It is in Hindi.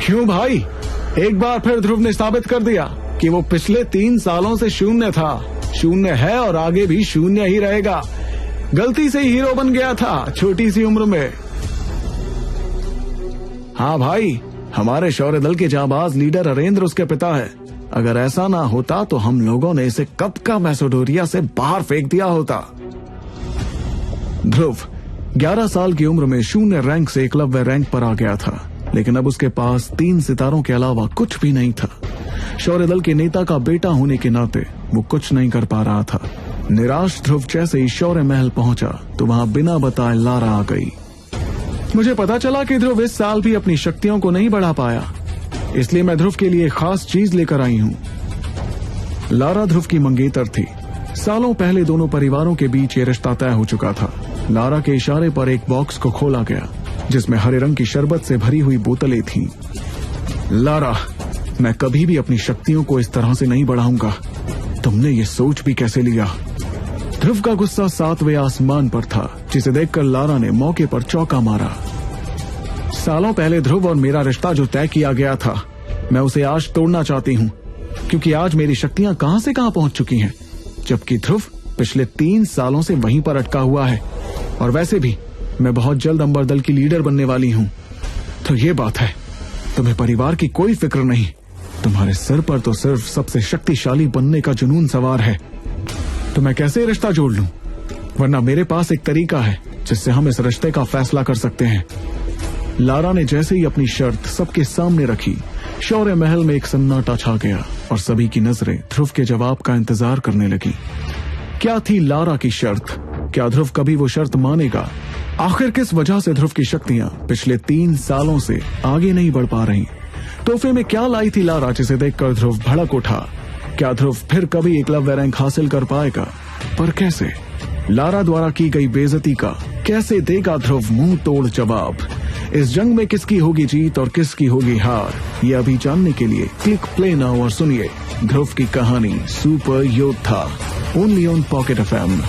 क्यों भाई? एक बार फिर ध्रुव ने साबित कर दिया कि वो पिछले 3 सालों से शून्य था, शून्य है और आगे भी शून्य ही रहेगा। गलती से हीरो बन गया था छोटी सी उम्र में। हाँ भाई, हमारे शौर्य दल के जाबाज लीडर हरेंद्र उसके पिता है। अगर ऐसा ना होता तो हम लोगों ने इसे कब का मैसेडोरिया से बाहर फेंक दिया होता। ध्रुव 11 साल की उम्र में शून्य रैंक से एकलव्य रैंक पर आ गया था, लेकिन अब उसके पास 3 सितारों के अलावा कुछ भी नहीं था। शौर्य दल के नेता का बेटा होने के नाते वो कुछ नहीं कर पा रहा था। निराश ध्रुव जैसे ही शौर्य महल पहुंचा तो वहां बिना बताए लारा आ गई। मुझे पता चला कि ध्रुव इस साल भी अपनी शक्तियों को नहीं बढ़ा पाया, इसलिए मैं ध्रुव के लिए खास चीज लेकर आई हूँ। लारा ध्रुव की मंगेतर थी। सालों पहले दोनों परिवारों के बीच ये रिश्ता तय हो चुका था। लारा के इशारे पर एक बॉक्स को खोला गया जिसमें हरे रंग की शरबत से भरी हुई बोतलें थीं। लारा, मैं कभी भी अपनी शक्तियों को इस तरह से नहीं बढ़ाऊंगा। तुमने ये सोच भी कैसे लिया? ध्रुव का गुस्सा 7वें आसमान पर था, जिसे देखकर लारा ने मौके पर चौका मारा। सालों पहले ध्रुव और मेरा रिश्ता जो तय किया गया था, मैं उसे आज तोड़ना चाहती हूँ, क्योंकि आज मेरी शक्तियां कहां से कहां पहुंच चुकी हैं, जबकि ध्रुव पिछले 3 सालों से वहीं पर अटका हुआ है। और वैसे भी मैं बहुत जल्द अंबर दल की लीडर बनने वाली हूँ। तो ये बात है, तुम्हें परिवार की कोई फिक्र नहीं। तुम्हारे सिर पर तो सिर्फ सबसे शक्तिशाली बनने का जुनून सवार है। तो मैं कैसे रिश्ता जोड़ लूं? वरना मेरे पास एक तरीका है जिससे हम इस रिश्ते का फैसला कर सकते हैं। लारा ने जैसे ही अपनी शर्त सबके सामने रखी, शौर्य महल में एक सन्नाटा छा गया और सभी की नजरें ध्रुव के जवाब का इंतजार करने लगी। क्या थी लारा की शर्त? क्या ध्रुव कभी वो शर्त मानेगा? आखिर किस वजह से ध्रुव की शक्तियां पिछले 3 सालों से आगे नहीं बढ़ पा रही? तोहफे में क्या लाई थी लारा जिसे देखकर ध्रुव भड़क उठा? क्या ध्रुव फिर कभी एकलव्य रैंक हासिल कर पाएगा? पर कैसे? लारा द्वारा की गई बेइज्जती का कैसे देगा ध्रुव मुंह तोड़ जवाब? इस जंग में किसकी होगी जीत और किसकी होगी हार, ये अभी जानने के लिए क्लिक प्ले नाउ और सुनिए ध्रुव की कहानी सुपर योद्धा, ओनली ऑन पॉकेट FM।